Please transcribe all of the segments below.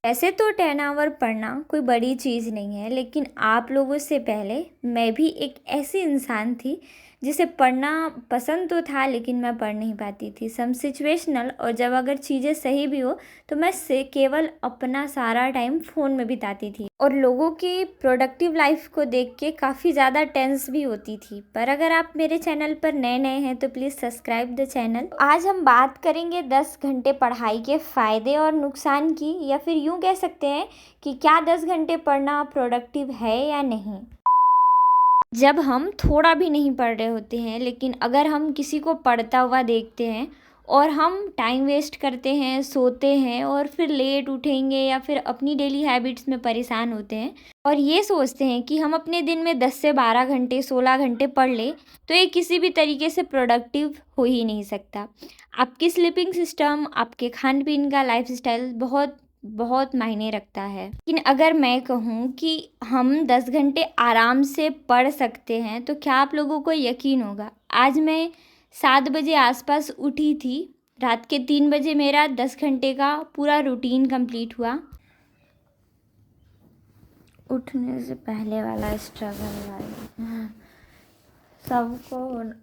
वैसे तो 10 आवर पढ़ना कोई बड़ी चीज़ नहीं है, लेकिन आप लोगों से पहले मैं भी एक ऐसी इंसान थी जिसे पढ़ना पसंद तो था, लेकिन मैं पढ़ नहीं पाती थी। सम सिचुएशनल, और जब अगर चीज़ें सही भी हो तो मैं से केवल अपना सारा टाइम फ़ोन में बिताती थी और लोगों की प्रोडक्टिव लाइफ को देख के काफ़ी ज़्यादा टेंस भी होती थी। पर अगर आप मेरे चैनल पर नए नए हैं तो प्लीज़ सब्सक्राइब द चैनल। आज हम बात करेंगे 10 घंटे पढ़ाई के फ़ायदे और नुकसान की, या फिर यूँ कह सकते हैं कि क्या 10 घंटे पढ़ना प्रोडक्टिव है या नहीं। जब हम थोड़ा भी नहीं पढ़ रहे होते हैं, लेकिन अगर हम किसी को पढ़ता हुआ देखते हैं और हम टाइम वेस्ट करते हैं, सोते हैं और फिर लेट उठेंगे या फिर अपनी डेली हैबिट्स में परेशान होते हैं और ये सोचते हैं कि हम अपने दिन में 10 से 12 घंटे 16 घंटे पढ़ लें, तो ये किसी भी तरीके से प्रोडक्टिव हो ही नहीं सकता। आपकी स्लीपिंग सिस्टम, आपके खान पीन का लाइफस्टाइल बहुत बहुत मायने रखता है। लेकिन अगर मैं कहूँ कि हम 10 घंटे आराम से पढ़ सकते हैं तो क्या आप लोगों को यकीन होगा, आज मैं 7 बजे आसपास उठी थी, रात के 3 बजे मेरा 10 घंटे का पूरा रूटीन कंप्लीट हुआ। उठने से पहले वाला स्ट्रगल भाई सबको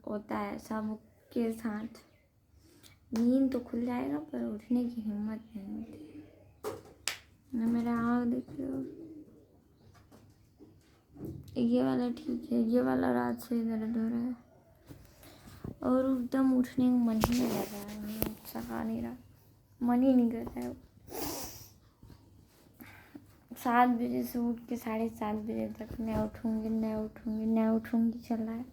होता है, सबके साथ। नींद तो खुल जाएगा पर उठने की हिम्मत नहीं होती। मेरा आँख देख रहे हो, ये वाला ठीक है, ये वाला रात से दर्द हो रहा है और एकदम उठने को मन ही नहीं कर रहा है, सका नहीं रहा, मन ही नहीं कर रहा है। 7 बजे से उठ के 7:30 बजे तक मैं उठूँगी चल रहा है।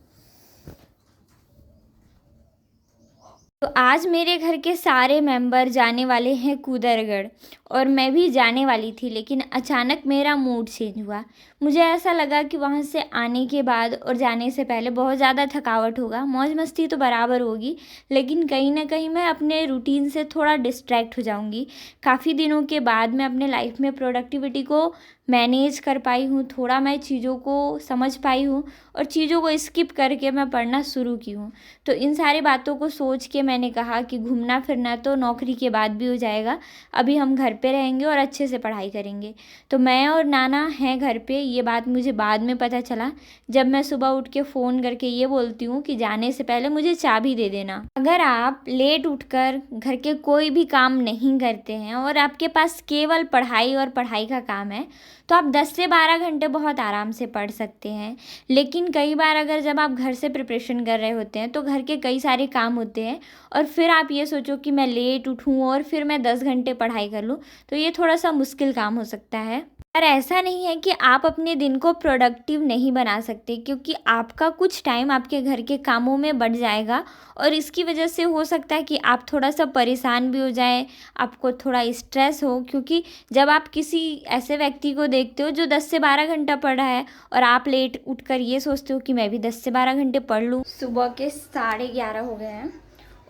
तो आज मेरे घर के सारे मेंबर जाने वाले हैं कूदरगढ़ और मैं भी जाने वाली थी, लेकिन अचानक मेरा मूड चेंज हुआ। मुझे ऐसा लगा कि वहाँ से आने के बाद और जाने से पहले बहुत ज़्यादा थकावट होगा, मौज मस्ती तो बराबर होगी, लेकिन कहीं ना कहीं मैं अपने रूटीन से थोड़ा डिस्ट्रैक्ट हो जाऊँगी। काफ़ी दिनों के बाद मैं अपने लाइफ में प्रोडक्टिविटी को मैनेज कर पाई हूँ, थोड़ा मैं चीज़ों को समझ पाई हूँ और चीज़ों को स्किप करके मैं पढ़ना शुरू की हूँ। तो इन सारी बातों को सोच के मैंने कहा कि घूमना फिरना तो नौकरी के बाद भी हो जाएगा, अभी हम घर पे रहेंगे और अच्छे से पढ़ाई करेंगे। तो मैं और नाना हैं घर पे, ये बात मुझे बाद में पता चला जब मैं सुबह उठ के फ़ोन करके ये बोलती हूँ कि जाने से पहले मुझे चाबी दे देना। अगर आप लेट उठकर घर के कोई भी काम नहीं करते हैं और आपके पास केवल पढ़ाई और पढ़ाई का काम है, तो आप 10 से 12 घंटे बहुत आराम से पढ़ सकते हैं। लेकिन कई बार अगर जब आप घर से प्रिपरेशन कर रहे होते हैं तो घर के कई सारे काम होते हैं और फिर आप ये सोचो कि मैं लेट उठूँ और फिर मैं 10 घंटे पढ़ाई कर लूँ, तो ये थोड़ा सा मुश्किल काम हो सकता है। पर ऐसा नहीं है कि आप अपने दिन को प्रोडक्टिव नहीं बना सकते, क्योंकि आपका कुछ टाइम आपके घर के कामों में बढ़ जाएगा और इसकी वजह से हो सकता है कि आप थोड़ा सा परेशान भी हो जाए, आपको थोड़ा स्ट्रेस हो, क्योंकि जब आप किसी ऐसे व्यक्ति को देखते हो जो 10 से 12 घंटा पढ़ रहा है और आप लेट उठकर ये सोचते हो कि मैं भी 10 से 12 घंटे पढ़ लूँ। सुबह के 11:30 हो गए हैं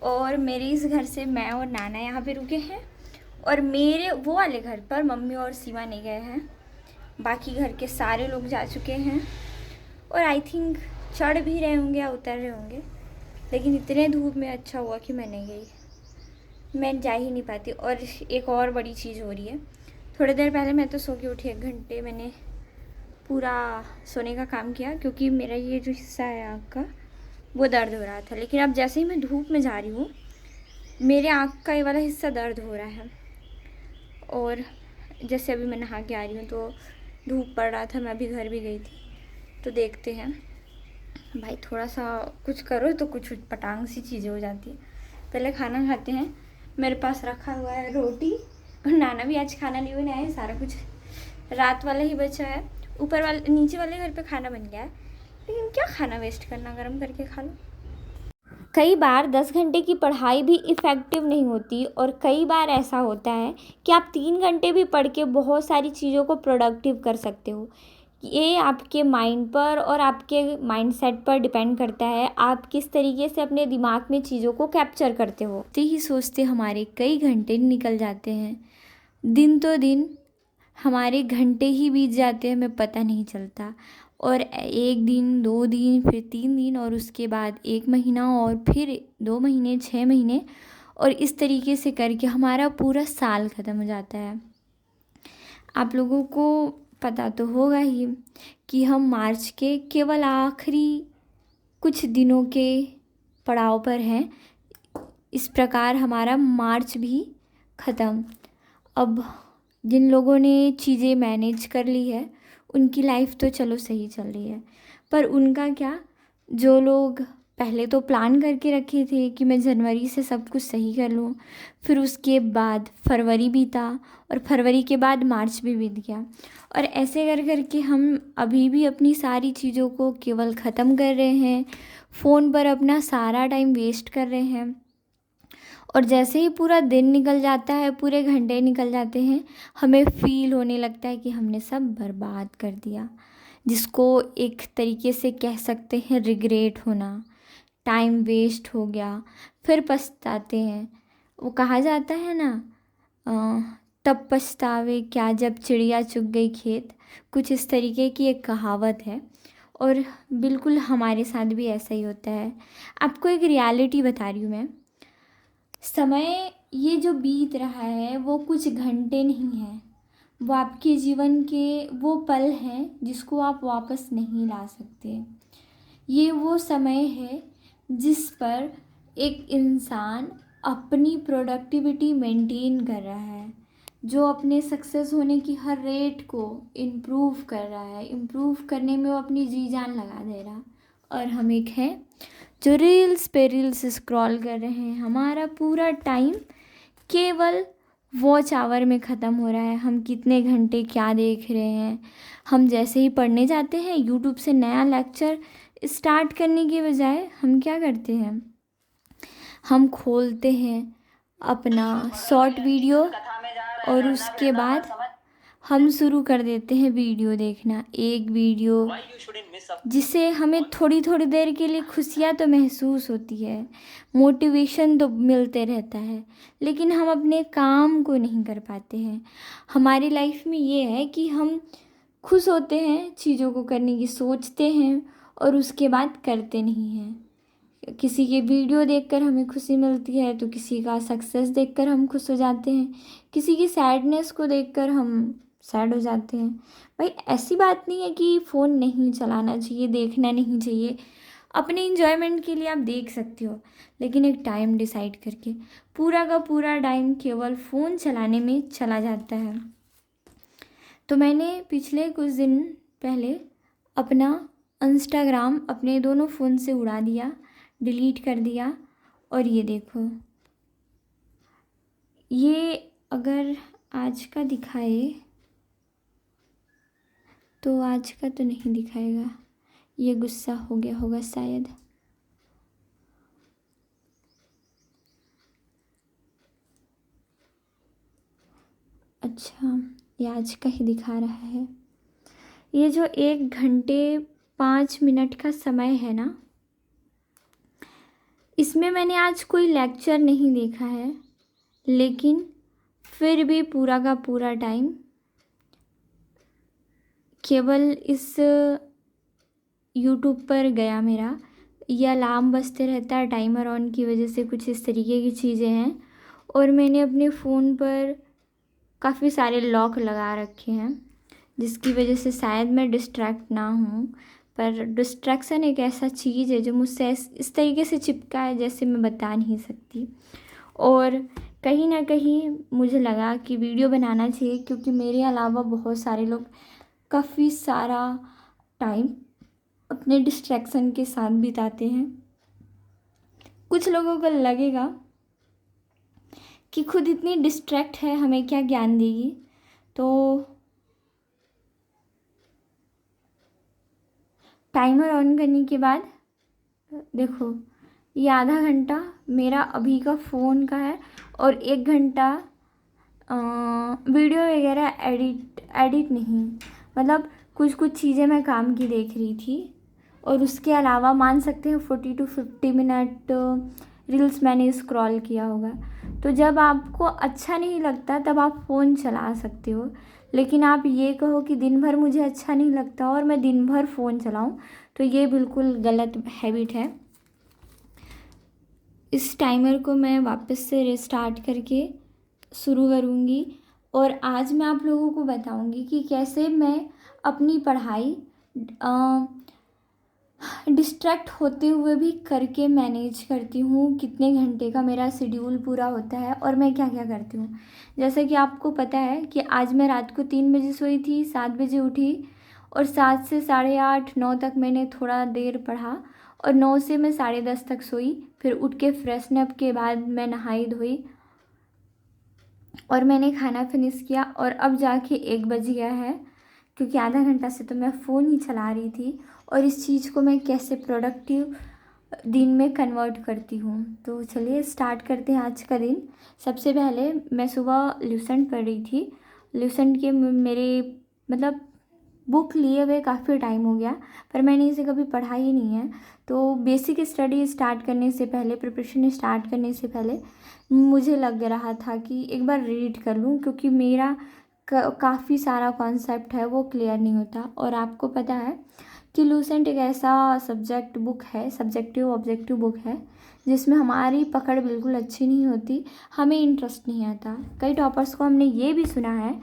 और मेरे इस घर से मैं और नाना यहाँ पे रुके हैं और मेरे वो वाले घर पर मम्मी और सीमा नहीं गए हैं, बाकी घर के सारे लोग जा चुके हैं और आई थिंक चढ़ भी रहे होंगे या उतर रहे होंगे। लेकिन इतने धूप में अच्छा हुआ कि मैं नहीं गई, मैं जा ही नहीं पाती। और एक और बड़ी चीज़ हो रही है, थोड़ी देर पहले मैं तो सो के उठी, 1 घंटे मैंने पूरा सोने का काम किया, क्योंकि मेरा ये जो हिस्सा है आँख का वो दर्द हो रहा था। लेकिन अब जैसे ही मैं धूप में जा रही हूँ, मेरे आँख का ये वाला हिस्सा दर्द हो रहा है। और जैसे अभी मैं नहा के आ रही हूँ तो धूप पड़ रहा था, मैं अभी घर भी गई थी, तो देखते हैं भाई, थोड़ा सा कुछ करो तो कुछ पटांग सी चीज़ें हो जाती है। पहले खाना खाते हैं, मेरे पास रखा हुआ है रोटी और नाना भी आज खाना लिए हुए आए, सारा कुछ रात वाला ही बचा है। ऊपर वाले नीचे वाले घर पे खाना बन गया है, लेकिन क्या खाना वेस्ट करना, गर्म करके खा लो। कई बार 10 घंटे की पढ़ाई भी इफ़ेक्टिव नहीं होती और कई बार ऐसा होता है कि आप 3 घंटे भी पढ़ के बहुत सारी चीज़ों को प्रोडक्टिव कर सकते हो। ये आपके माइंड पर और आपके माइंडसेट पर डिपेंड करता है, आप किस तरीके से अपने दिमाग में चीज़ों को कैप्चर करते हो। तो ही सोचते हमारे कई घंटे निकल जाते हैं, दिन तो दिन हमारे घंटे ही बीत जाते हैं, हमें पता नहीं चलता। और 1 दिन 2 दिन फिर 3 दिन और उसके बाद 1 महीना और फिर 2 महीने 6 महीने और इस तरीके से करके हमारा पूरा साल ख़त्म हो जाता है। आप लोगों को पता तो होगा ही कि हम मार्च के केवल आखिरी कुछ दिनों के पड़ाव पर हैं। इस प्रकार हमारा मार्च भी ख़त्म। अब जिन लोगों ने चीज़ें मैनेज कर ली है उनकी लाइफ तो चलो सही चल रही है, पर उनका क्या, जो लोग पहले तो प्लान करके रखे थे कि मैं जनवरी से सब कुछ सही कर लूँ, फिर उसके बाद फरवरी बीता और फरवरी के बाद मार्च भी बीत गया, और ऐसे कर कर के हम अभी भी अपनी सारी चीज़ों को केवल ख़त्म कर रहे हैं, फ़ोन पर अपना सारा टाइम वेस्ट कर रहे हैं। और जैसे ही पूरा दिन निकल जाता है, पूरे घंटे निकल जाते हैं, हमें फ़ील होने लगता है कि हमने सब बर्बाद कर दिया, जिसको एक तरीके से कह सकते हैं रिग्रेट होना, टाइम वेस्ट हो गया। फिर पछताते हैं। वो कहा जाता है ना, तब पछतावे क्या जब चिड़िया चुग गई खेत, कुछ इस तरीके की एक कहावत है। और बिल्कुल हमारे साथ भी ऐसा ही होता है। आपको एक रियलिटी बता रही हूँ मैं। समय ये जो बीत रहा है वो कुछ घंटे नहीं है, वो आपके जीवन के वो पल हैं जिसको आप वापस नहीं ला सकते। ये वो समय है जिस पर एक इंसान अपनी प्रोडक्टिविटी मेंटेन कर रहा है, जो अपने सक्सेस होने की हर रेट को इम्प्रूव कर रहा है, इम्प्रूव करने में वो अपनी जी जान लगा दे रहा। और हम एक हैं जो रील्स पे रील्स स्क्रॉल कर रहे हैं। हमारा पूरा टाइम केवल वॉच आवर में ख़त्म हो रहा है। हम कितने घंटे क्या देख रहे हैं। हम जैसे ही पढ़ने जाते हैं, यूट्यूब से नया लेक्चर स्टार्ट करने के बजाय हम क्या करते हैं, हम खोलते हैं अपना शॉर्ट वीडियो और उसके बाद हम शुरू कर देते हैं वीडियो देखना। एक वीडियो जिससे हमें थोड़ी थोड़ी देर के लिए खुशियाँ तो महसूस होती है, मोटिवेशन तो मिलते रहता है, लेकिन हम अपने काम को नहीं कर पाते हैं। हमारी लाइफ में ये है कि हम खुश होते हैं, चीज़ों को करने की सोचते हैं और उसके बाद करते नहीं हैं। किसी के वीडियो देखकर हमें खुशी मिलती है तो किसी का सक्सेस देखकर हम खुश हो जाते हैं, किसी की सैडनेस को देखकर हम सैड हो जाते हैं। भाई ऐसी बात नहीं है कि फ़ोन नहीं चलाना चाहिए, देखना नहीं चाहिए। अपने इंजॉयमेंट के लिए आप देख सकते हो, लेकिन एक टाइम डिसाइड करके। पूरा का पूरा टाइम केवल फ़ोन चलाने में चला जाता है। तो मैंने पिछले कुछ दिन पहले अपना इंस्टाग्राम अपने दोनों फ़ोन से उड़ा दिया, डिलीट कर दिया। और ये देखो, ये अगर आज का दिखाए तो आज का तो नहीं दिखाएगा, ये गुस्सा हो गया होगा शायद। अच्छा, ये आज का ही दिखा रहा है। ये जो 1 घंटे 5 मिनट का समय है ना, इसमें मैंने आज कोई लेक्चर नहीं देखा है, लेकिन फिर भी पूरा का पूरा टाइम केवल इस यूट्यूब पर गया मेरा। ये अलार्म बजते रहता है टाइमर ऑन की वजह से, कुछ इस तरीके की चीज़ें हैं। और मैंने अपने फ़ोन पर काफ़ी सारे लॉक लगा रखे हैं, जिसकी वजह से शायद मैं डिस्ट्रैक्ट ना हूँ। पर डिस्ट्रैक्शन एक ऐसा चीज़ है जो मुझसे इस तरीके से चिपका है जैसे मैं बता नहीं सकती। और कहीं ना कहीं मुझे लगा कि वीडियो बनाना चाहिए, क्योंकि मेरे अलावा बहुत सारे लोग काफ़ी सारा टाइम अपने डिस्ट्रैक्शन के साथ बिताते हैं। कुछ लोगों को लगेगा कि खुद इतनी डिस्ट्रैक्ट है, हमें क्या ज्ञान देगी। तो टाइमर ऑन करने के बाद देखो, ये आधा घंटा मेरा अभी का फ़ोन का है और 1 घंटा वीडियो वगैरह एडिट नहीं, मतलब कुछ कुछ चीज़ें मैं काम की देख रही थी। और उसके अलावा मान सकते हैं 40 to 50 मिनट रील्स मैंने स्क्रॉल किया होगा। तो जब आपको अच्छा नहीं लगता तब आप फ़ोन चला सकते हो, लेकिन आप ये कहो कि दिन भर मुझे अच्छा नहीं लगता और मैं दिन भर फ़ोन चलाऊं, तो ये बिल्कुल गलत हैबिट है। इस टाइमर को मैं वापस से रिस्टार्ट करके शुरू करूँगी और आज मैं आप लोगों को बताऊंगी कि कैसे मैं अपनी पढ़ाई डिस्ट्रैक्ट होते हुए भी करके मैनेज करती हूँ, कितने घंटे का मेरा शेड्यूल पूरा होता है और मैं क्या क्या करती हूँ। जैसे कि आपको पता है कि आज मैं रात को 3 बजे सोई थी, 7 बजे उठी और 7 से 8:30 9 तक मैंने थोड़ा देर पढ़ा और 9 से मैं 10:30 तक सोई। फिर उठ के फ्रेशन अप के बाद मैं नहाई धोई और मैंने खाना फिनिश किया और अब जाके 1 बज गया है, क्योंकि आधा घंटा से तो मैं फ़ोन ही चला रही थी। और इस चीज़ को मैं कैसे प्रोडक्टिव दिन में कन्वर्ट करती हूँ, तो चलिए स्टार्ट करते हैं आज का दिन। सबसे पहले मैं सुबह ल्यूसेंट पढ़ रही थी। ल्यूसेंट के मेरे मतलब बुक लिए हुए काफ़ी टाइम हो गया, पर मैंने इसे कभी पढ़ा ही नहीं है। तो बेसिक स्टडी स्टार्ट करने से पहले, प्रिपरेशन स्टार्ट करने से पहले मुझे लग रहा था कि एक बार रीड कर लूँ, क्योंकि मेरा काफ़ी सारा कॉन्सेप्ट है वो क्लियर नहीं होता। और आपको पता है कि लूसेंट एक ऐसा सब्जेक्ट बुक है, सब्जेक्टिव ऑब्जेक्टिव बुक है, जिसमें हमारी पकड़ बिल्कुल अच्छी नहीं होती, हमें इंटरेस्ट नहीं आता। कई टॉपर्स को हमने ये भी सुना है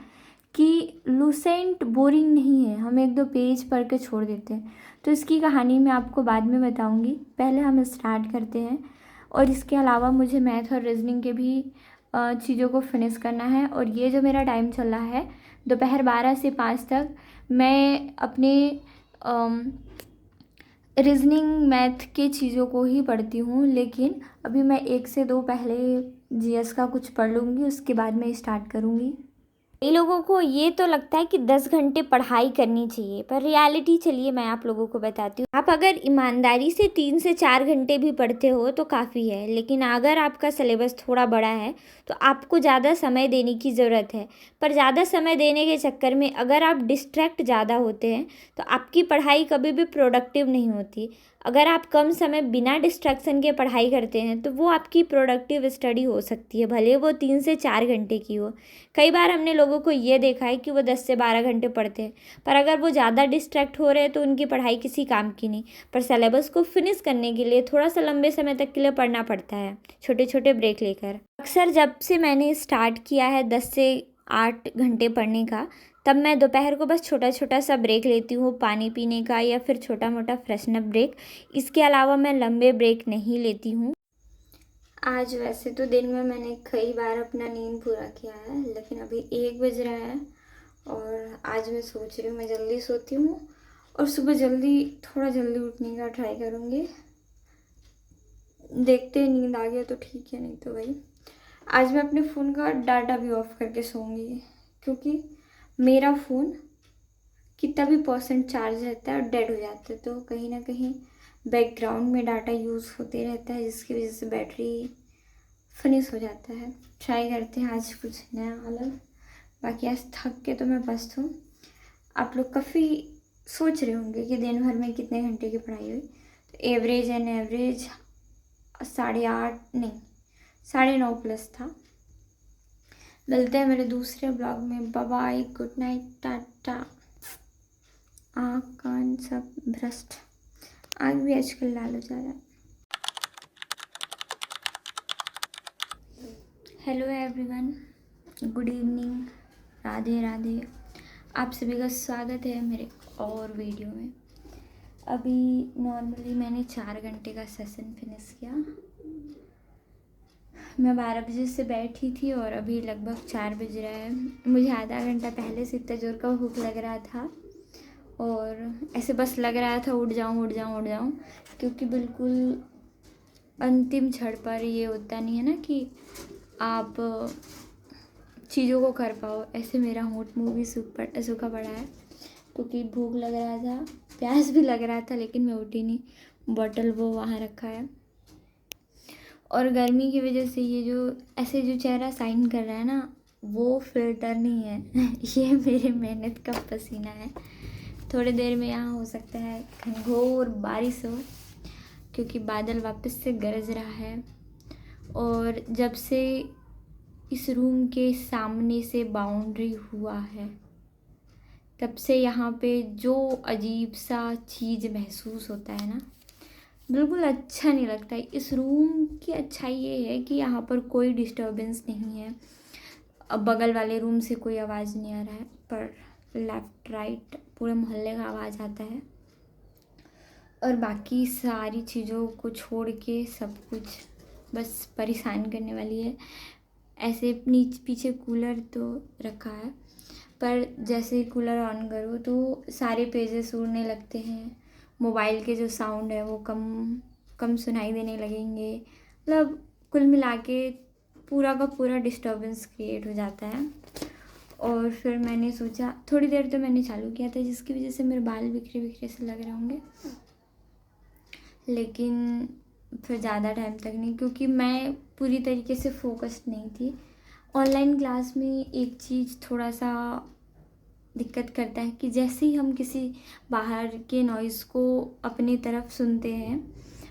कि लूसेंट बोरिंग नहीं है, हम 1-2 पेज पढ़ के छोड़ देते हैं। तो इसकी कहानी मैं आपको बाद में बताऊंगी, पहले हम स्टार्ट करते हैं। और इसके अलावा मुझे मैथ और रीजनिंग के भी चीज़ों को फिनिश करना है। और ये जो मेरा टाइम चल रहा है दोपहर 12 से 5 तक, मैं अपने रीजनिंग मैथ के चीज़ों को ही पढ़ती हूँ। लेकिन अभी मैं 1 से 2 पहले जीएस का कुछ पढ़ लूँगी, उसके बाद मैं स्टार्ट करूँगी। कई लोगों को ये तो लगता है कि 10 घंटे पढ़ाई करनी चाहिए, पर रियलिटी चलिए मैं आप लोगों को बताती हूँ। आप अगर ईमानदारी से 3 से 4 घंटे भी पढ़ते हो तो काफ़ी है, लेकिन अगर आपका सिलेबस थोड़ा बड़ा है तो आपको ज़्यादा समय देने की ज़रूरत है। पर ज़्यादा समय देने के चक्कर में अगर आप डिस्ट्रैक्ट ज़्यादा होते हैं तो आपकी पढ़ाई कभी भी प्रोडक्टिव नहीं होती। अगर आप कम समय बिना डिस्ट्रैक्शन के पढ़ाई करते हैं तो वो आपकी प्रोडक्टिव स्टडी हो सकती है, भले वो 3 से 4 घंटे की हो। कई बार हमने लोगों को ये देखा है कि वो 10 से 12 घंटे पढ़ते हैं, पर अगर वो ज़्यादा डिस्ट्रैक्ट हो रहे हैं तो उनकी पढ़ाई किसी काम की नहीं। पर सिलेबस को फिनिश करने के लिए थोड़ा सा लंबे समय तक के लिए पढ़ना पड़ता है, छोटे छोटे ब्रेक लेकर। अक्सर जब से मैंने स्टार्ट किया है 10 से 8 घंटे पढ़ने का, तब मैं दोपहर को बस छोटा छोटा सा ब्रेक लेती हूँ, पानी पीने का या फिर छोटा मोटा फ्रेशन अप ब्रेक। इसके अलावा मैं लंबे ब्रेक नहीं लेती हूँ। आज वैसे तो दिन में मैंने कई बार अपना नींद पूरा किया है, लेकिन अभी 1 बज रहा है और आज मैं सोच रही हूँ मैं जल्दी सोती हूँ और सुबह थोड़ा जल्दी उठने का ट्राई करूँगी। देखते हैं, नींद आ गया तो ठीक है, नहीं तो भाई आज मैं अपने फ़ोन का डाटा भी ऑफ करके सोऊंगी, क्योंकि मेरा फ़ोन कितना भी % चार्ज रहता है और डेड हो जाता है, तो कहीं ना कहीं बैकग्राउंड में डाटा यूज़ होते रहता है, जिसकी वजह से बैटरी फिनिश हो जाता है। ट्राई करते हैं आज कुछ नया अलग। बाकी आज थक के तो मैं मस्त हूँ। आप लोग काफ़ी सोच रहे होंगे कि दिन भर में कितने घंटे की पढ़ाई हुई, तो एवरेज 8:30 नहीं 9:30 प्लस था। मिलते हैं मेरे दूसरे ब्लॉग में। Bye bye, good night, tata. आँख कान सब भ्रष्ट, आँख भी आजकल लाल हो जा रहा है। Hello everyone, good evening, Radhe Radhe. आप सभी का स्वागत है मेरे और वीडियो में। अभी नॉर्मली मैंने 4 घंटे का सेशन फिनिश किया। मैं 12 बजे से बैठी थी और अभी लगभग 4 बज रहा है। मुझे आधा घंटा पहले से इतना जोर का भूख लग रहा था और ऐसे बस लग रहा था उठ जाऊं, क्योंकि बिल्कुल अंतिम क्षण पर ये होता नहीं है ना कि आप चीज़ों को कर पाओ, ऐसे मेरा होंठ मुँह भी सूखा पड़ा है, क्योंकि भूख लग रहा था, प्यास भी लग रहा था, लेकिन मैं उठी नहीं। बॉटल वो वहाँ रखा है और गर्मी की वजह से ये जो ऐसे जो चेहरा साइन कर रहा है ना, वो फिल्टर नहीं है ये मेरे मेहनत का पसीना है। थोड़ी देर में यहाँ हो सकता है घनघोर बारिश हो, क्योंकि बादल वापस से गरज रहा है। और जब से इस रूम के सामने से बाउंड्री हुआ है, तब से यहाँ पे जो अजीब सा चीज़ महसूस होता है ना, बिल्कुल अच्छा नहीं लगता है। इस रूम की अच्छाई ये है कि यहाँ पर कोई डिस्टर्बेंस नहीं है। अब बगल वाले रूम से कोई आवाज़ नहीं आ रहा है, पर लेफ़्ट राइट पूरे मोहल्ले का आवाज़ आता है। और बाकी सारी चीज़ों को छोड़ के सब कुछ बस परेशान करने वाली है। ऐसे पीछे कूलर तो रखा है, पर जैसे ही कूलर ऑन करो तो सारे पेजेस उड़ने लगते हैं। मोबाइल के जो साउंड है वो कम सुनाई देने लगेंगे। मतलब कुल मिला के पूरा का पूरा डिस्टर्बेंस क्रिएट हो जाता है। और फिर मैंने सोचा, थोड़ी देर तो मैंने चालू किया था जिसकी वजह से मेरे बाल बिखरे बिखरे से लग रहे होंगे, लेकिन फिर ज़्यादा टाइम तक नहीं, क्योंकि मैं पूरी तरीके से फोकस्ड नहीं थी। ऑनलाइन क्लास में एक चीज़ थोड़ा सा दिक्कत करता है कि जैसे ही हम किसी बाहर के नॉइज़ को अपनी तरफ सुनते हैं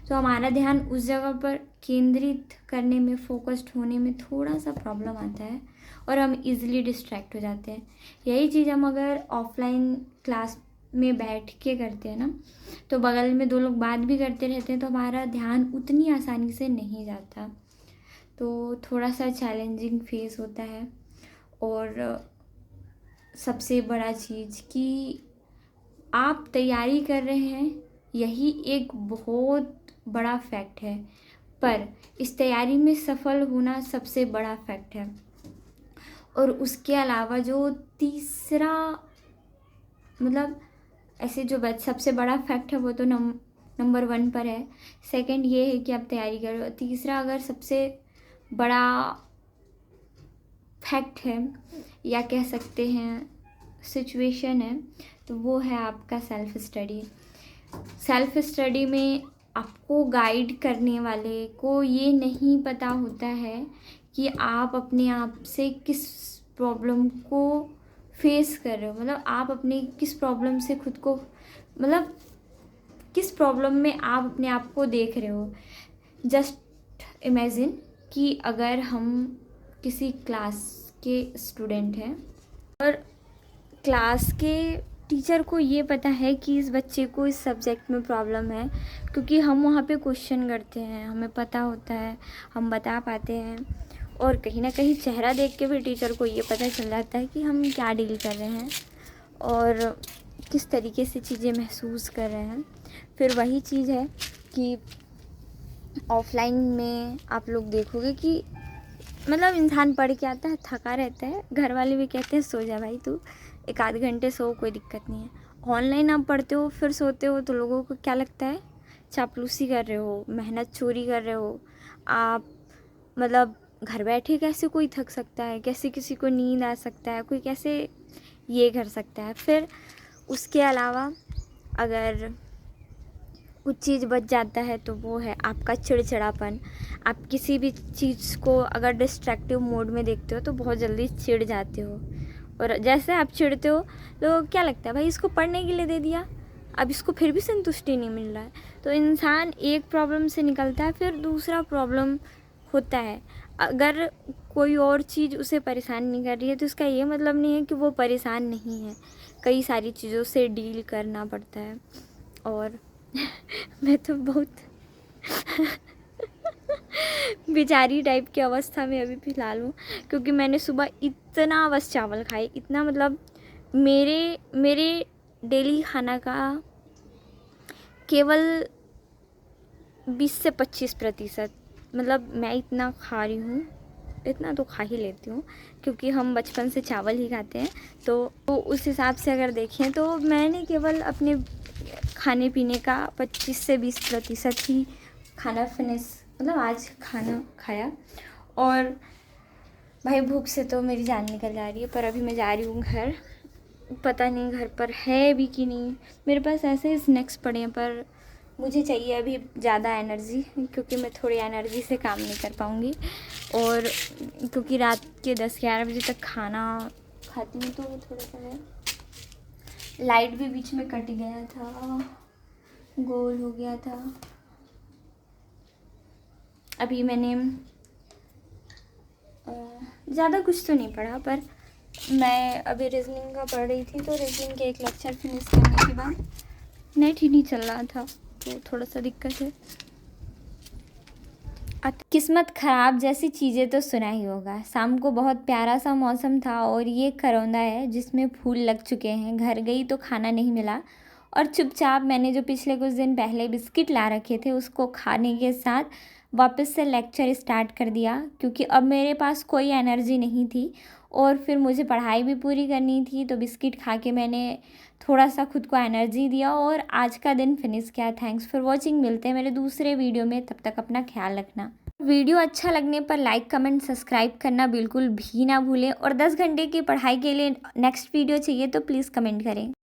तो हमारा ध्यान उस जगह पर केंद्रित करने में, फोकस्ड होने में थोड़ा सा प्रॉब्लम आता है और हम इजीली डिस्ट्रैक्ट हो जाते हैं। यही चीज़ हम अगर ऑफलाइन क्लास में बैठ के करते हैं ना, तो बगल में दो लोग बात भी करते रहते हैं तो हमारा ध्यान उतनी आसानी से नहीं जाता। तो थोड़ा सा चैलेंजिंग फेस होता है। और सबसे बड़ा चीज़ कि आप तैयारी कर रहे हैं, यही एक बहुत बड़ा फैक्ट है, पर इस तैयारी में सफल होना सबसे बड़ा फैक्ट है। और उसके अलावा जो तीसरा, मतलब ऐसे जो सबसे बड़ा फैक्ट है वो तो नंबर 1 पर है। सेकंड ये है कि आप तैयारी कर रहे हो। तीसरा अगर सबसे बड़ा फैक्ट है या कह सकते हैं सिचुएशन है, तो वो है आपका सेल्फ स्टडी। सेल्फ स्टडी में आपको गाइड करने वाले को ये नहीं पता होता है कि आप अपने आप से किस प्रॉब्लम को फेस कर रहे हो, मतलब आप अपने किस प्रॉब्लम से खुद को, मतलब किस प्रॉब्लम में आप अपने आप को देख रहे हो। जस्ट इमेजिन कि अगर हम किसी क्लास के स्टूडेंट हैं और क्लास के टीचर को ये पता है कि इस बच्चे को इस सब्जेक्ट में प्रॉब्लम है, क्योंकि हम वहाँ पे क्वेश्चन करते हैं, हमें पता होता है, हम बता पाते हैं। और कहीं ना कहीं चेहरा देख के भी टीचर को ये पता चल जाता है कि हम क्या डील कर रहे हैं और किस तरीके से चीज़ें महसूस कर रहे हैं। फिर वही चीज़ है कि ऑफलाइन में आप लोग देखोगे कि मतलब इंसान पढ़ के आता है, थका रहता है, घर वाले भी कहते हैं सो जा भाई तू, 1 आध घंटे सो, कोई दिक्कत नहीं है। ऑनलाइन आप पढ़ते हो फिर सोते हो तो लोगों को क्या लगता है, चापलूसी कर रहे हो, मेहनत चोरी कर रहे हो आप। मतलब घर बैठे कैसे कोई थक सकता है, कैसे किसी को नींद आ सकता है, कोई कैसे ये कर सकता है। फिर उसके अलावा अगर कुछ चीज़ बच जाता है तो वो है आपका चिड़चिड़ापन। आप किसी भी चीज़ को अगर डिस्ट्रैक्टिव मोड में देखते हो तो बहुत जल्दी चिढ़ जाते हो, और जैसे आप चिढ़ते हो तो क्या लगता है भाई इसको पढ़ने के लिए दे दिया, अब इसको फिर भी संतुष्टि नहीं मिल रहा है। तो इंसान एक प्रॉब्लम से निकलता है फिर दूसरा प्रॉब्लम होता है। अगर कोई और चीज़ उसे परेशान नहीं कर रही है तो इसका ये मतलब नहीं है कि वो परेशान नहीं है, कई सारी चीज़ों से डील करना पड़ता है। और मैं तो बहुत बेचारी टाइप की अवस्था में अभी फ़िलहाल हूँ, क्योंकि मैंने सुबह इतना बस चावल खाए, इतना, मतलब मेरे डेली खाना का केवल 20 से 25%, मतलब मैं इतना खा रही हूँ, इतना तो खा ही लेती हूँ क्योंकि हम बचपन से चावल ही खाते हैं। तो उस हिसाब से अगर देखें तो मैंने केवल अपने खाने पीने का 25 से 20% ही खाना मतलब आज खाना खाया। और भाई भूख से तो मेरी जान निकल जा रही है, पर अभी मैं जा रही हूँ घर। पता नहीं घर पर है भी कि नहीं। मेरे पास ऐसे स्नैक्स पड़े हैं, पर मुझे चाहिए अभी ज़्यादा एनर्जी, क्योंकि मैं थोड़ी एनर्जी से काम नहीं कर पाऊँगी। और क्योंकि रात के 10-11 बजे तक खाना खाती हूँ तो थोड़ा सा है। लाइट भी बीच में कट गया था, गोल हो गया था। अभी मैंने ज़्यादा कुछ तो नहीं पढ़ा, पर मैं अभी रीजनिंग का पढ़ रही थी, तो रीजनिंग के एक लेक्चर फिनिश करने के बाद नेट ही नहीं चल रहा था, तो थोड़ा सा दिक्कत है। किस्मत ख़राब जैसी चीज़ें तो सुना ही होगा। शाम को बहुत प्यारा सा मौसम था और ये करौंदा है जिसमें फूल लग चुके हैं। घर गई तो खाना नहीं मिला और चुपचाप मैंने जो पिछले कुछ दिन पहले बिस्किट ला रखे थे उसको खाने के साथ वापस से लेक्चर स्टार्ट कर दिया, क्योंकि अब मेरे पास कोई एनर्जी नहीं थी और फिर मुझे पढ़ाई भी पूरी करनी थी। तो बिस्किट खा के मैंने थोड़ा सा खुद को एनर्जी दिया और आज का दिन फिनिश किया। Thanks for watching. मिलते हैं मेरे दूसरे वीडियो में, तब तक अपना ख्याल रखना। वीडियो अच्छा लगने पर लाइक कमेंट सब्सक्राइब करना बिल्कुल भी ना भूलें और 10 घंटे की पढ़ाई के लिए नेक्स्ट वीडियो चाहिए तो प्लीज़ कमेंट करें।